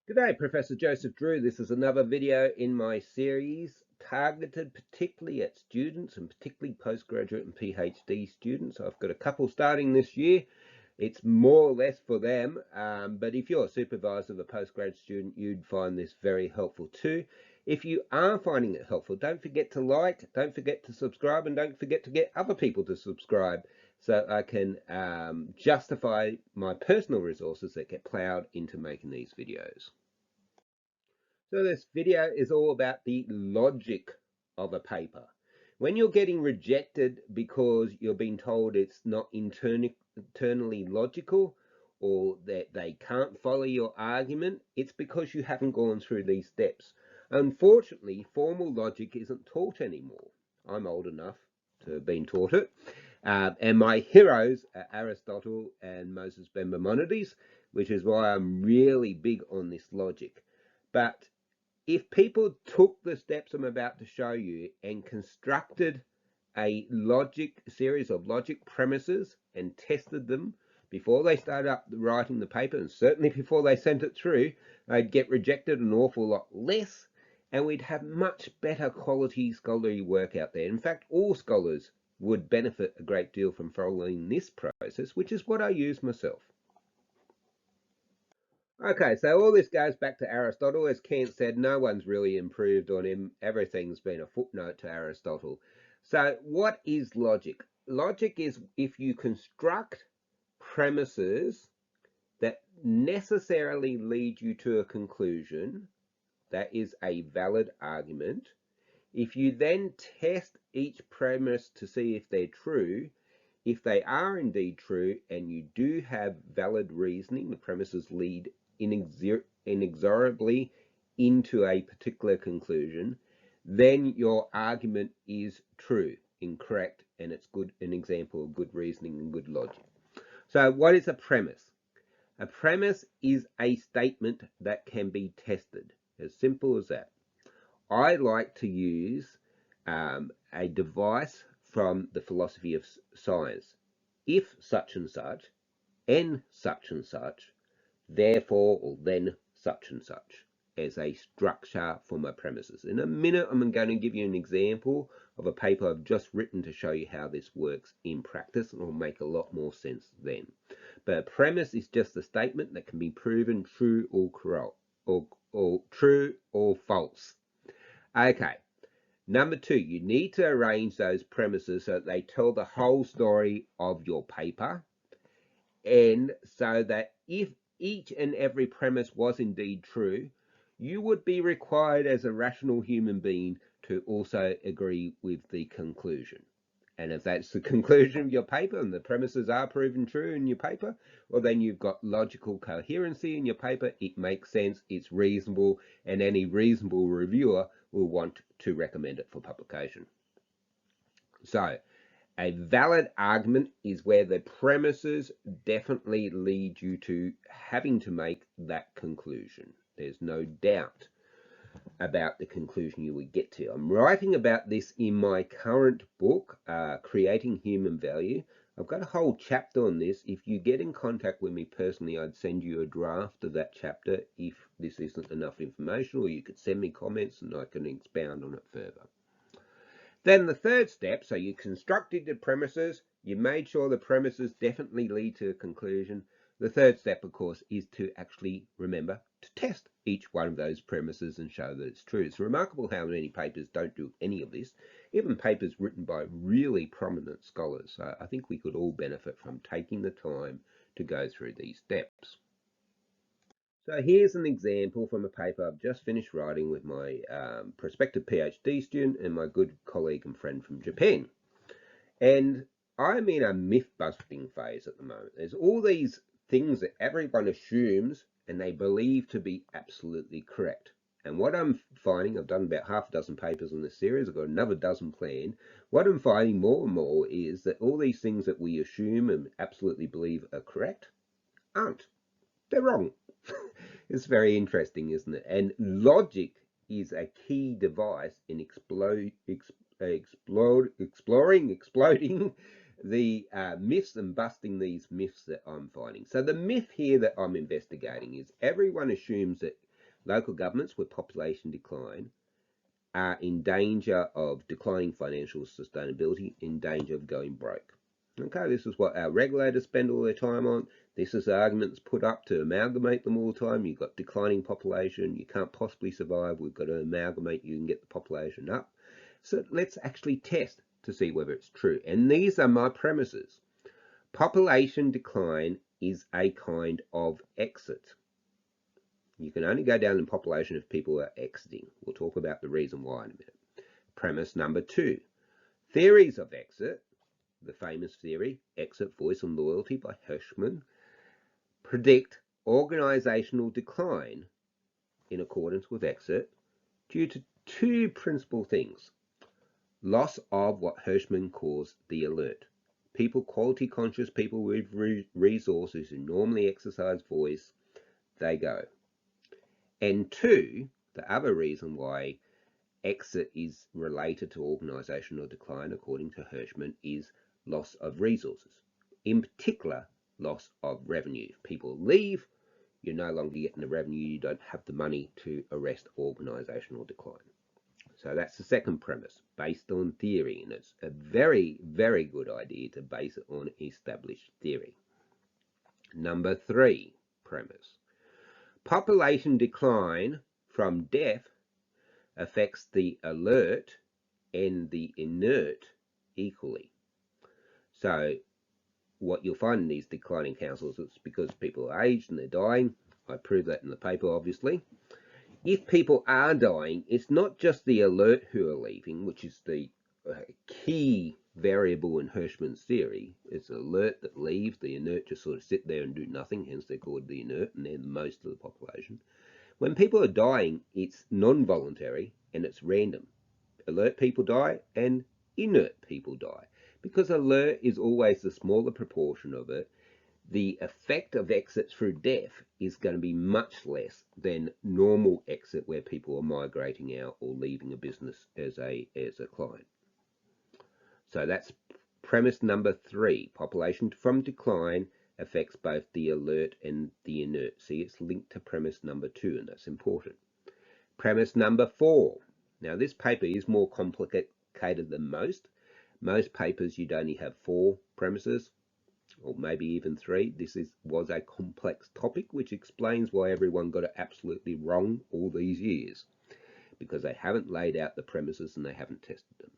G'day, Professor Joseph Drew. This is another video in my series targeted particularly at students and particularly postgraduate and PhD students. I've got a couple starting this year. It's more or less for them, but if you're a supervisor of a postgrad student, you'd find this very helpful too. If you are finding it helpful, don't forget to like, don't forget to subscribe, and don't forget to get other people to subscribe so I can justify my personal resources that get plowed into making these videos. So this video is all about the logic of a paper. When you're getting rejected because you're being told it's not internally logical or that they can't follow your argument, it's because you haven't gone through these steps. Unfortunately, formal logic isn't taught anymore. I'm old enough to have been taught it. And my heroes are Aristotle and Moses Ben Maimonides, which is why I'm really big on this logic. But if people took the steps I'm about to show you and constructed a series of logic premises and tested them before they started up writing the paper, and certainly before they sent it through, they'd get rejected an awful lot less, and we'd have much better quality scholarly work out there. In fact, all scholars would benefit a great deal from following this process, which is what I use myself. Okay, so all this goes back to Aristotle. As Kant said, no one's really improved on him. Everything's been a footnote to Aristotle. So what is logic? Logic is if you construct premises that necessarily lead you to a conclusion, that is a valid argument. If you then test each premise to see if they're true, if they are indeed true and you do have valid reasoning, the premises lead inexorably into a particular conclusion, then your argument is true, incorrect, and it's good, an example of good reasoning and good logic. So what is a premise? A premise is a statement that can be tested, as simple as that. I like to use a device from the philosophy of science. If such and such, and such, therefore or then such and such, as a structure for my premises. In a minute, I'm going to give you an example of a paper I've just written to show you how this works in practice, and it'll make a lot more sense then. But a premise is just a statement that can be proven true or correct, or true or false. Okay. Number two, you need to arrange those premises so that they tell the whole story of your paper, and so that if each and every premise was indeed true, you would be required as a rational human being to also agree with the conclusion. And if that's the conclusion of your paper and the premises are proven true in your paper, well, then you've got logical coherency in your paper. It makes sense, it's reasonable, and any reasonable reviewer will want to recommend it for publication. So a valid argument is where the premises definitely lead you to having to make that conclusion. There's no doubt about the conclusion you would get to. I'm writing about this in my current book, Creating Human Value. I've got a whole chapter on this. If you get in contact with me personally, I'd send you a draft of that chapter if this isn't enough information, or you could send me comments and I can expound on it further. Then the third step, so you constructed the premises, you made sure the premises definitely lead to a conclusion. The third step, of course, is to actually remember to test each one of those premises and show that it's true. It's remarkable how many papers don't do any of this, even papers written by really prominent scholars. So I think we could all benefit from taking the time to go through these steps. So here's an example from a paper I've just finished writing with my prospective PhD student and my good colleague and friend from Japan. And I'm in a myth-busting phase at the moment. There's all these things that everyone assumes and they believe to be absolutely correct. And what I'm finding, I've done about half a dozen papers on this series, I've got another dozen planned. What I'm finding more and more is that all these things that we assume and absolutely believe are correct aren't. They're wrong. It's very interesting, isn't it? And logic is a key device in exploding the myths and busting these myths that I'm finding. So the myth here that I'm investigating is everyone assumes that local governments with population decline are in danger of declining financial sustainability, in danger of going broke. Okay, this is what our regulators spend all their time on. This is the arguments put up to amalgamate them all the time. You've got declining population, you can't possibly survive, we've got to amalgamate you and get the population up. So let's actually test to see whether it's true. And these are my premises. Population decline is a kind of exit. You can only go down in population if people are exiting. We'll talk about the reason why in a minute. Premise number 2. Theories of exit, the famous theory, Exit, Voice and Loyalty by Hirschman, predict organizational decline in accordance with exit due to 2 principal things. Loss of what Hirschman calls the alert. People, quality conscious people with resources who normally exercise voice, they go. And 2, the other reason why exit is related to organizational decline, according to Hirschman, is loss of resources. In particular, loss of revenue. If people leave, you're no longer getting the revenue, you don't have the money to arrest organizational decline. So that's the second premise, based on theory, and it's a very, very good idea to base it on established theory. Number 3 premise. Population decline from death affects the alert and the inert equally. So what you'll find in these declining councils, it's because people are aged and they're dying. I prove that in the paper, obviously. If people are dying, it's not just the alert who are leaving, which is the key variable in Hirschman's theory. It's the alert that leaves, the inert just sort of sit there and do nothing, hence they're called the inert, and they're most of the population. When people are dying, it's non-voluntary and it's random. Alert people die and inert people die. Because alert is always the smaller proportion of it, the effect of exit through death is going to be much less than normal exit where people are migrating out or leaving a business as a client. So that's premise number 3. Population from decline affects both the alert and the inert. See, it's linked to premise number 2, and that's important. Premise number 4. Now, this paper is more complicated than most. Most papers, you'd only have 4 premises, or maybe even 3. This was a complex topic, which explains why everyone got it absolutely wrong all these years, because they haven't laid out the premises and they haven't tested them.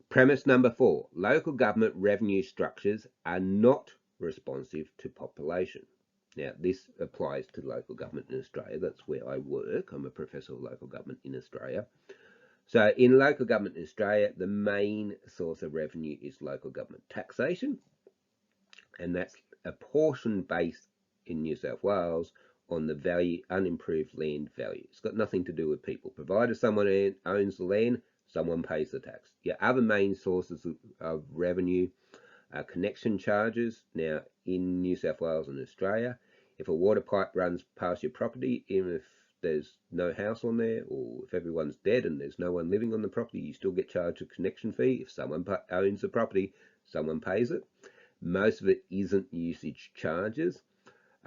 Premise number 4. Local government revenue structures are not responsive to population. Now, this applies to local government in Australia. That's where I work. I'm a professor of local government in Australia. So in local government in Australia, the main source of revenue is local government taxation, and that's a portion based in New South Wales on the value, unimproved land value. It's got nothing to do with people. Provided someone owns the land, someone pays the tax. Your other main sources of revenue are connection charges. Now, in New South Wales and Australia, if a water pipe runs past your property, even if there's no house on there, or if everyone's dead and there's no one living on the property, you still get charged a connection fee. If someone owns the property, someone pays it. Most of it isn't usage charges.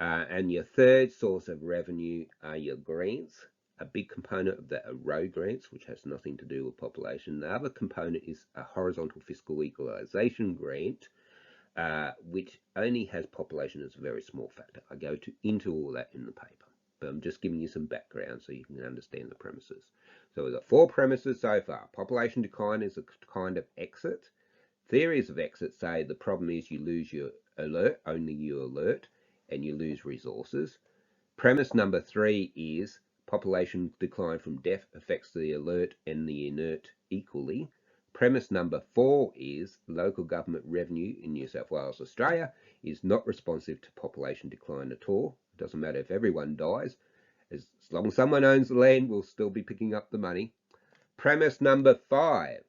And your third source of revenue are your grants. A big component of that are road grants, which has nothing to do with population. The other component is a horizontal fiscal equalisation grant, which only has population as a very small factor. I go into all that in the paper, but I'm just giving you some background so you can understand the premises. So we've got 4 premises so far. Population decline is a kind of exit. Theories of exit say the problem is you lose your alert, only your alert, and you lose resources. Premise number 3 is population decline from death affects the alert and the inert equally. Premise number 4 is local government revenue in New South Wales, Australia, is not responsive to population decline at all. It doesn't matter if everyone dies. As long as someone owns the land, we'll still be picking up the money. Premise number 5,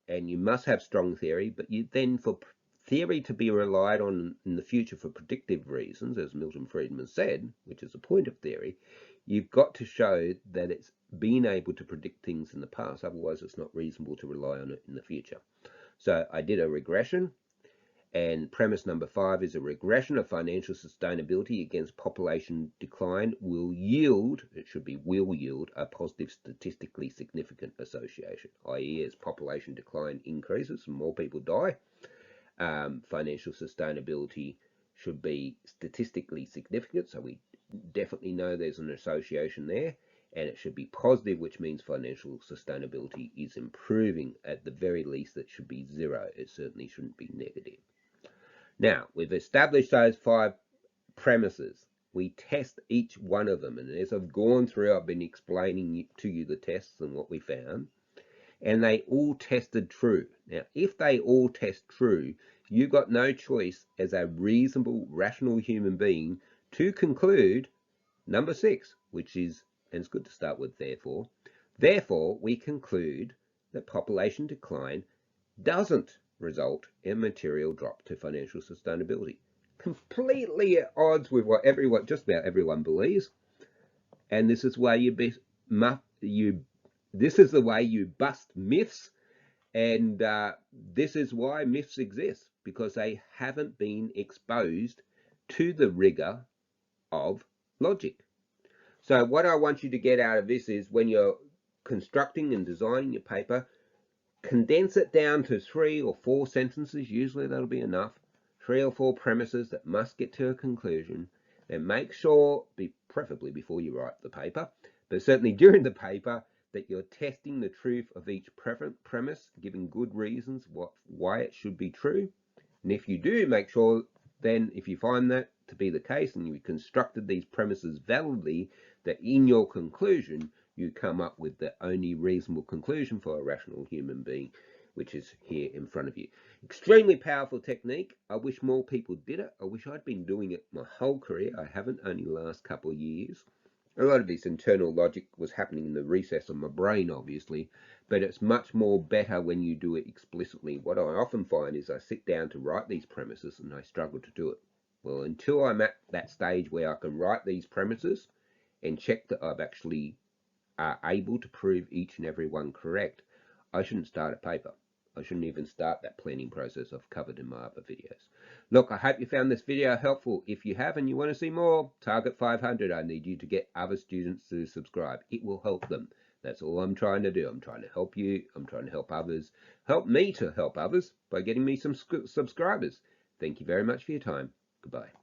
and you must have strong theory, but you then, for theory to be relied on in the future for predictive reasons, as Milton Friedman said, which is the point of theory, you've got to show that it's been able to predict things in the past. Otherwise, it's not reasonable to rely on it in the future. So I did a regression, And premise number 5 is a regression of financial sustainability against population decline will yield, it should be will yield, a positive statistically significant association, i.e. as population decline increases and more people die, financial sustainability should be statistically significant, so we definitely know there's an association there, and it should be positive, which means financial sustainability is improving. At the very least, it should be 0. It certainly shouldn't be negative. Now, we've established those 5 premises. We test each one of them, and as I've gone through, I've been explaining to you the tests and what we found, and they all tested true. Now, if they all test true, you've got no choice as a reasonable, rational human being to conclude number 6, which is, and it's good to start with therefore. Therefore, we conclude that population decline doesn't result in material drop to financial sustainability. Completely at odds with what just about everyone believes, and this is why this is the way you bust myths, and this is why myths exist, because they haven't been exposed to the rigor of logic. So what I want you to get out of this is, when you're constructing and designing your paper, condense it down to 3 or 4 sentences. Usually that'll be enough. 3 or 4 premises that must get to a conclusion, and make sure, preferably before you write the paper, but certainly during the paper, that you're testing the truth of each premise, giving good reasons why it should be true. And if you do, make sure then, if you find that to be the case and you constructed these premises validly, that in your conclusion you come up with the only reasonable conclusion for a rational human being, which is here in front of you. Extremely powerful technique. I wish more people did it. I wish I'd been doing it my whole career. I haven't, only the last couple of years. A lot of this internal logic was happening in the recess of my brain, obviously, but it's much more better when you do it explicitly. What I often find is I sit down to write these premises and I struggle to do it. Well, until I'm at that stage where I can write these premises and check that I've actually able to prove each and every one correct, I shouldn't start a paper. I shouldn't even start that planning process I've covered in my other videos. Look, I hope you found this video helpful. If you have and you want to see more, target 500. I need you to get other students to subscribe. It will help them. That's all I'm trying to do. I'm trying to help you. I'm trying to help others. Help me to help others by getting me some subscribers. Thank you very much for your time. Goodbye.